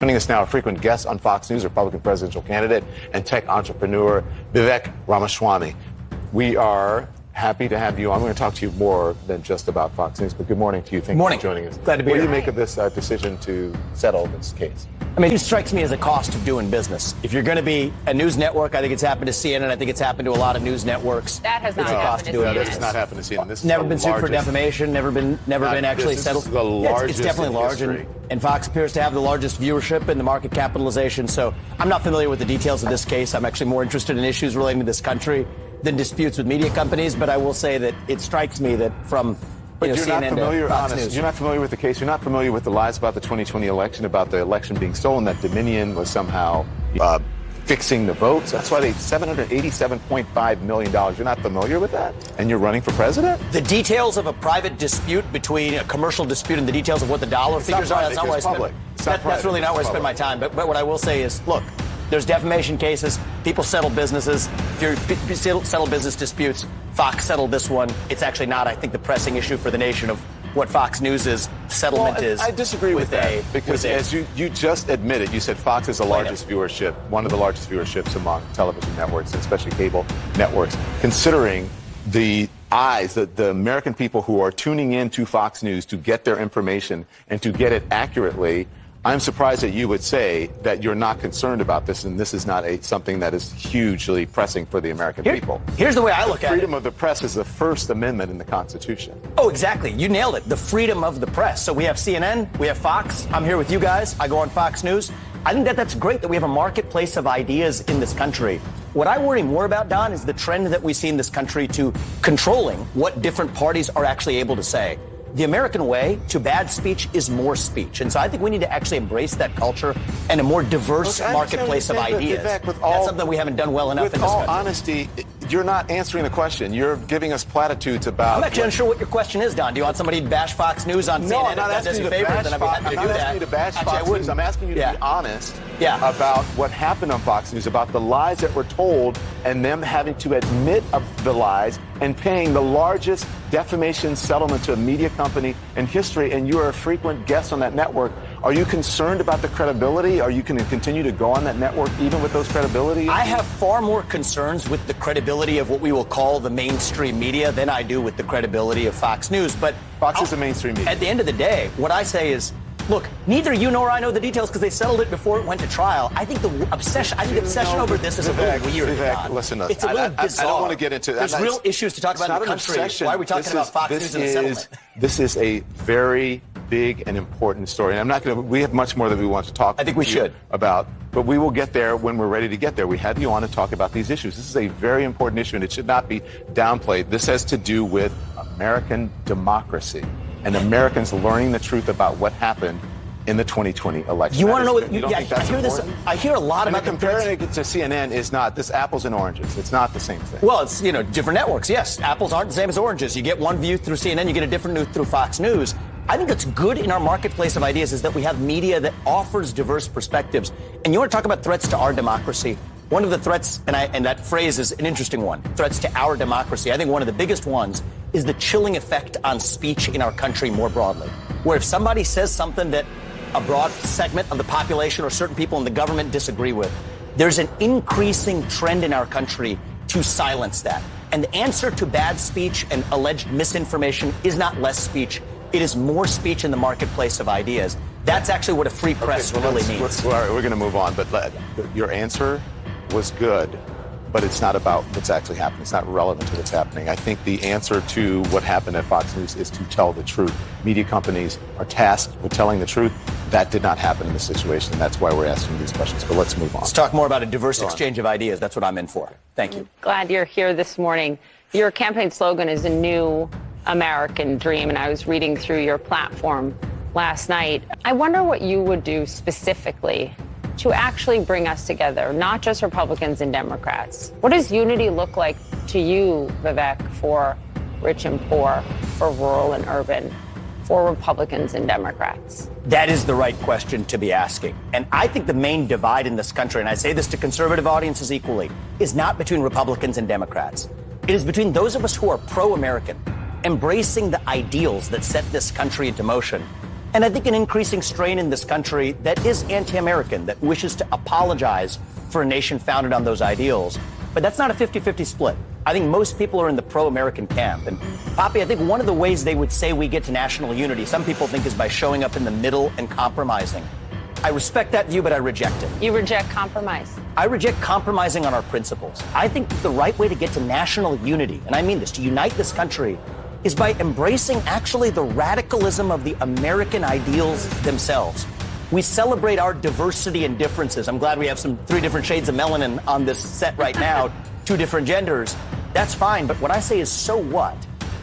Joining us now, a frequent guest on Fox News, Republican presidential candidate and tech entrepreneur Vivek Ramaswamy. We are happy to have you on. I'm going to talk to you more than just about Fox News, but good morning to you. Thank you for joining us. Glad to be here. What do you make of this decision to settle this case? I mean, it strikes me as a cost of doing business. If you're going to be a news network, I think it's happened to CNN. I think it's happened to a lot of news networks. That has not it's a cost happened of to doing CNN. business. It's not happened to CNN. This is Never the been sued for largest- defamation. Never been actually settled. This is the largest it's definitely in large, history. and Fox appears to have the largest viewership and the market capitalization. So I'm not familiar with the details of this case. I'm actually more interested in issues relating to this country than disputes with media companies. But I will say that it strikes me that from But you're not CNN familiar, to Fox honest, News. you're not familiar with the case. You're not familiar with the lies about the 2020 election, about the election being stolen, that Dominion was somehow fixing the votes. That's why they $787.5 million. You're not familiar with that? And you're running for president? The details of a private dispute between a commercial dispute and the details of what the dollar figures are, that's not where I spend. That's really not where I spend my time. But what I will say is, look, there's defamation cases. People settle businesses. If you settle business disputes, Fox settled this one. It's actually not, I think, the pressing issue for the nation of what Fox News' settlement is. I disagree with that because as you just admitted, you said Fox is the largest viewership, one of the largest viewerships among television networks, especially cable networks, considering the eyes, the American people who are tuning in to Fox News to get their information and to get it accurately. I'm surprised that you would say that you're not concerned about this and this is not something that is hugely pressing for the American people. Here's the way I look at it. Freedom of the press is the First Amendment in the Constitution. Oh, exactly. You nailed it. The freedom of the press. So we have CNN, we have Fox. I'm here with you guys. I go on Fox News. I think that's great that we have a marketplace of ideas in this country. What I worry more about, Don, is the trend that we see in this country to controlling what different parties are actually able to say. The American way to bad speech is more speech. And so I think we need to actually embrace that culture and a more diverse marketplace of ideas. That's something we haven't done well enough in this country. With all honesty, you're not answering the question. You're giving us platitudes about... I'm actually unsure what your question is, Don. Do you want somebody to bash Fox News on CNN? No, I'm not asking you to bash Fox News. I'm asking you to be honest about what happened on Fox News, about the lies that were told and them having to admit of the lies and paying the largest defamation settlement to a media company in history, and you are a frequent guest on that network. Are you concerned about the credibility? Are you going to continue to go on that network even with those credibility? I have far more concerns with the credibility of what we will call the mainstream media than I do with the credibility of Fox News. But Fox is the mainstream media. At the end of the day, what I say is, look, neither you nor I know the details because they settled it before it went to trial. I think the obsession over this is a little weird. Vivek, listen, it's a little bizarre. I don't want to get into that. There's real issues to talk about in the country. Why are we talking about Fox News and the settlement? This is a very big and important story. And I'm not going to, we have much more that we want to talk I think we should. about, but we will get there when we're ready to get there. We had you on to talk about these issues. This is a very important issue and it should not be downplayed. This has to do with American democracy and Americans learning the truth about what happened in the 2020 election. You want to know what? You don't think that's important? I hear a lot about comparing it to CNN is not this apples and oranges. It's not the same thing. Well, it's different networks. Yes, apples aren't the same as oranges. You get one view through CNN, you get a different view through Fox News. I think that's good in our marketplace of ideas is that we have media that offers diverse perspectives. And you want to talk about threats to our democracy? One of the threats, and that phrase is an interesting one, threats to our democracy. I think one of the biggest ones is the chilling effect on speech in our country more broadly. Where if somebody says something that a broad segment of the population or certain people in the government disagree with, there's an increasing trend in our country to silence that. And the answer to bad speech and alleged misinformation is not less speech. It is more speech in the marketplace of ideas. That's actually what a free press really means. All right, we're going to move on, but your answer was good, but it's not about what's actually happening. It's not relevant to what's happening. I think the answer to what happened at Fox News is to tell the truth. Media companies are tasked with telling the truth. That did not happen in this situation, and that's why we're asking these questions. But let's move on. Let's talk more about a diverse exchange of ideas. That's what I'm in for. Thank you. Glad you're here this morning. Your campaign slogan is a new American dream, and I was reading through your platform last night. I wonder what you would do specifically to actually bring us together, not just Republicans and Democrats. What does unity look like to you, Vivek, for rich and poor, for rural and urban, for Republicans and Democrats? That is the right question to be asking. And I think the main divide in this country, and I say this to conservative audiences equally, is not between Republicans and Democrats. It is between those of us who are pro-American, embracing the ideals that set this country into motion, and I think an increasing strain in this country that is anti-American, that wishes to apologize for a nation founded on those ideals. But that's not a 50-50 split. I think most people are in the pro-American camp. And Poppy, I think one of the ways they would say we get to national unity, some people think, is by showing up in the middle and compromising. I respect that view, but I reject it. You reject compromise. I reject compromising on our principles. I think the right way to get to national unity, and I mean this, to unite this country, is by embracing actually the radicalism of the American ideals themselves. We celebrate our diversity and differences. I'm glad we have some 3 different shades of melanin on this set right now, 2 different genders. That's fine, but what I say is, so what?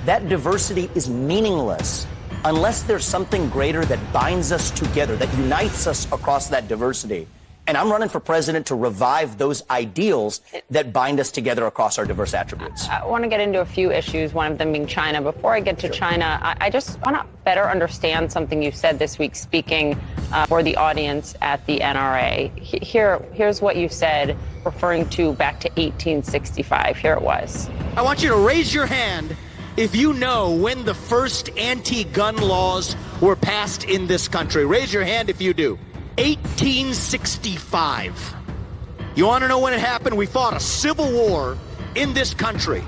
That diversity is meaningless unless there's something greater that binds us together, that unites us across that diversity. And I'm running for president to revive those ideals that bind us together across our diverse attributes. I want to get into a few issues, one of them being China. Before I get to China, I just want to better understand something you said this week speaking for the audience at the NRA. Here's what you said, referring to back to 1865. Here it was. I want you to raise your hand if you know when the first anti-gun laws were passed in this country. Raise your hand if you do. 1865. You want to know when it happened? We fought a civil war in this country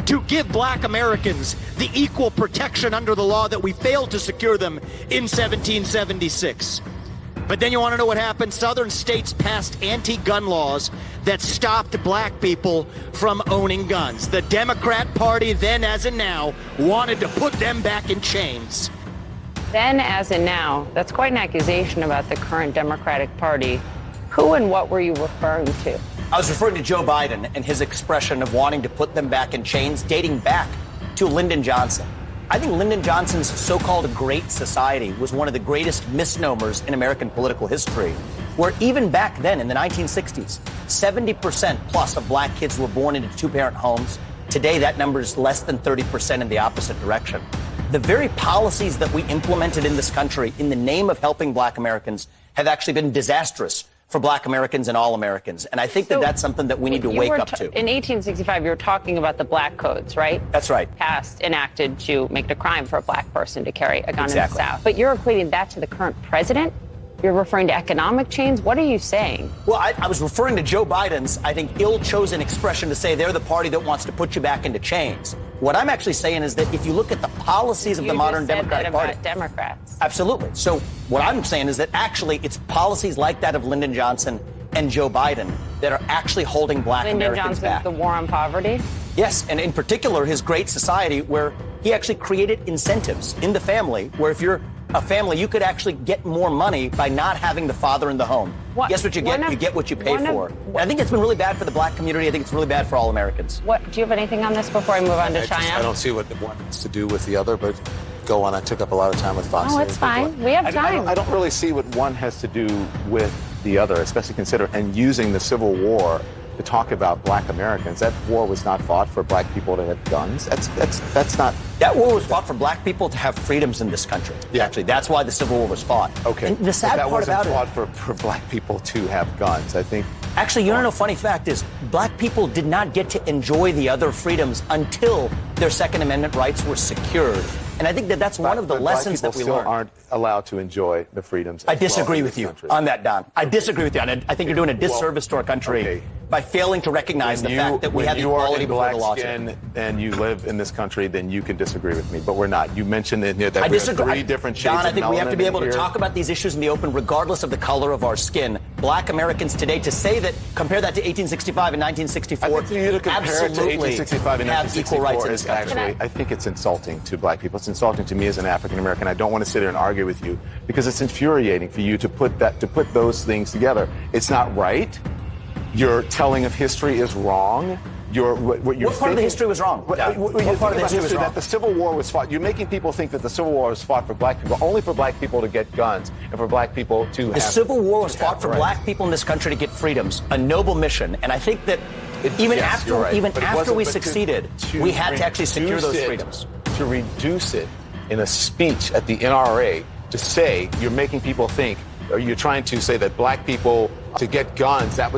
to give black Americans the equal protection under the law that we failed to secure them in 1776. But then you want to know what happened? Southern states passed anti-gun laws that stopped black people from owning guns. The Democrat Party, then as in now, wanted to put them back in chains. Then, as in now, that's quite an accusation about the current Democratic Party. Who and what were you referring to? I was referring to Joe Biden and his expression of wanting to put them back in chains, dating back to Lyndon Johnson. I think Lyndon Johnson's so-called Great Society was one of the greatest misnomers in American political history, where even back then in the 1960s, 70% plus of black kids were born into 2-parent homes. Today, that number is less than 30% in the opposite direction. The very policies that we implemented in this country in the name of helping black Americans have actually been disastrous for black Americans and all Americans. And I think that that's something that we need to wake up to. In 1865, you were talking about the black codes, right? That's right. Passed, enacted to make it a crime for a black person to carry a gun in the Exactly. South. But you're equating that to the current president? You're referring to economic chains? What are you saying? Well, I was referring to Joe Biden's, I think, ill-chosen expression to say they're the party that wants to put you back into chains. What I'm actually saying is that if you look at the policies of the modern Democratic Party, Democrats. Absolutely. So what I'm saying is that actually it's policies like that of Lyndon Johnson and Joe Biden that are actually holding black Lyndon Americans Johnson's back. the war on poverty? Yes, and in particular, his Great Society, where he actually created incentives in the family, where if you're a family, you could actually get more money by not having the father in the home. Guess what you get? You get what you pay for. And I think it's been really bad for the black community. I think it's really bad for all Americans. What? Do you have anything on this before I move on to China? I don't see what the one has to do with the other, but go on. I took up a lot of time with Fox. Oh, it's fine. We have time. I don't really see what one has to do with the other, especially consider and using the Civil War to talk about black Americans. That war was not fought for black people to have guns. That's not. That war was fought for black people to have freedoms in this country. Yeah. Actually, that's why the Civil War was fought. Okay. And the sad that part about wasn't it. fought for black people to have guns. I think. Actually, you know, funny fact is, black people did not get to enjoy the other freedoms until their Second Amendment rights were secured. And I think that that's one of the lessons that we still learned. aren't allowed to enjoy the freedoms. I as well disagree in with this you country. on that, Don. I disagree with you. And I think you're doing a disservice to our country Okay. by failing to recognize the fact that we have equality before the law. When you are in black skin and you live in this country, then you can disagree with me. But we're not. You mentioned in here that I we have disagree. 3 different shades Don, I of think we have to be melanin able to here. talk about these issues in the open, regardless of the color of our skin. Black Americans today, to say that, compare that to 1865 and 1964, I think for you to compare it to absolutely 1865 and have equal rights 1964 in is this country. actually, I think it's insulting to black people. It's insulting to me as an African American. I don't want to sit here and argue with you because it's infuriating for you to put those things together. It's not right. Your telling of history is wrong. What part of the history was wrong? What part of the history was wrong? That the Civil War was fought. You're making people think that the Civil War was fought for black people, only for black people to get guns and for black people to have. The Civil War was to fought have for rights. black people in this country to get freedoms, a noble mission. And I think that even Yes, you're right. But it after wasn't- we but succeeded, to we had to actually secure reduce those it- freedoms. To reduce it in a speech at the NRA to say you're making people think, or you're trying to say that black people to get guns, that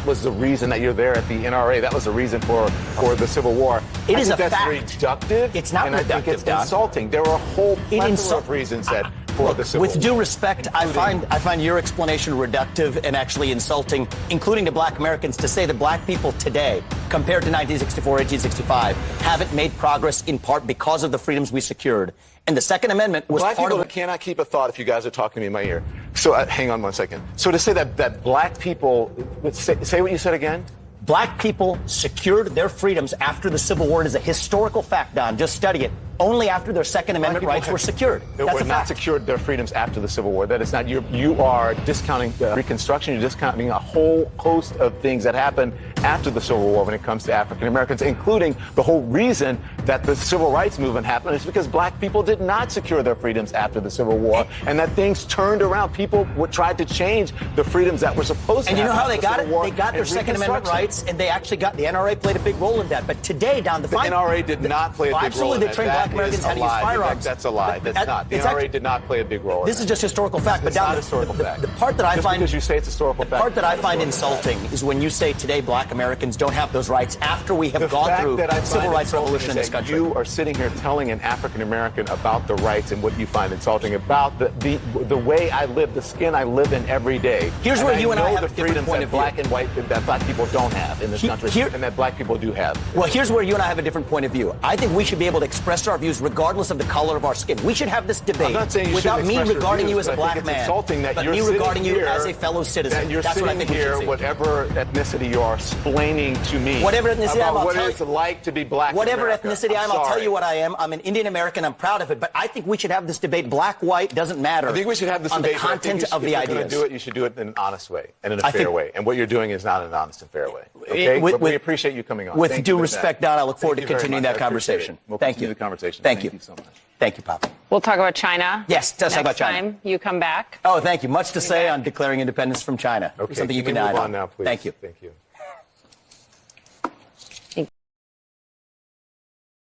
was the reason that you're there at the NRA. That was the reason for the Civil War. It is I think a that's fact. reductive. It's not and I think reductive, it's Don. insulting. There are a whole plethora insult- of reasons that for the Civil With War. due respect, I find your explanation reductive and actually insulting, including to black Americans, to say that black people today, compared to 1964, 1865, haven't made progress in part because of the freedoms we secured. And the Second Amendment was Black part people of it. cannot keep a thought if you guys are talking to me in my ear. So hang on one second. So to say that black people, say what you said again. Black people secured their freedoms after the Civil War. It is a historical fact, Don. Just study it. Only after their Second Amendment rights were secured. They That's were a not fact. secured their freedoms after the Civil War. That is not, you are discounting Reconstruction. You're discounting a whole host of things that happened after the Civil War when it comes to African Americans, including the whole reason that the Civil Rights Movement happened is because black people did not secure their freedoms after the Civil War, and that things turned around. People tried to change the freedoms that were supposed to And you know happen how they after got the it? Civil War They got their and Second Amendment Reconstruction. rights, and they actually got the NRA played a big role in that. But today, Don, the NRA did not play a big role absolutely, in they that. trained That black Americans is how a to use lie. firearms. That's a lie. That's not. The It's NRA did not play a big role in This that. is just historical fact. But It's Don, not historical fact. the part that I Just find because you say it's historical the fact. part that I it's not find historical fact. insulting is when you say today black Americans don't have those rights after we have The gone fact through that I the civil find rights insulting revolution in is this that country. You are sitting here telling an African American about the rights and what you find insulting about the way I live, the skin I live in every day. Here's where you and I know have the a different freedoms point that of view. black and white that black people don't have in this country, and that black people do have. Well, here's where you and I have a different point of view. I think we should be able to express our views regardless of the color of our skin. We should have this debate I'm not saying you without shouldn't me express your regarding you views, as a but I black think it's man, insulting that but you're me sitting regarding you here, as a fellow citizen. that you're That's what I sitting think we should here, see. whatever ethnicity you are, explaining to me Whatever ethnicity about I am, I'll what tell it's you- like to be black in Whatever America. ethnicity I am, I'll tell you what I am. I'm an Indian American. I'm proud of it. But I think we should have this debate. Black, white, doesn't matter. I think we should have this on debate. the but I think content you should, of the if you're ideas. going to do it, you should do it in an honest way and in a I fair think- way. And what you're doing is not an honest and fair way. Okay? With- but we with- appreciate you coming on. With Thank due you for respect, that. Don, I look forward to Thank you very continuing much. that I appreciate conversation. it. We'll Thank continue you. the conversation. Thank you. You so much. Thank you, Papa. We'll talk about China. Yes, let's talk about next China. time you come back. Oh, thank you. Much to say on declaring independence from China. Okay, Something you can can we add move on on now, please? Thank you. Thank you.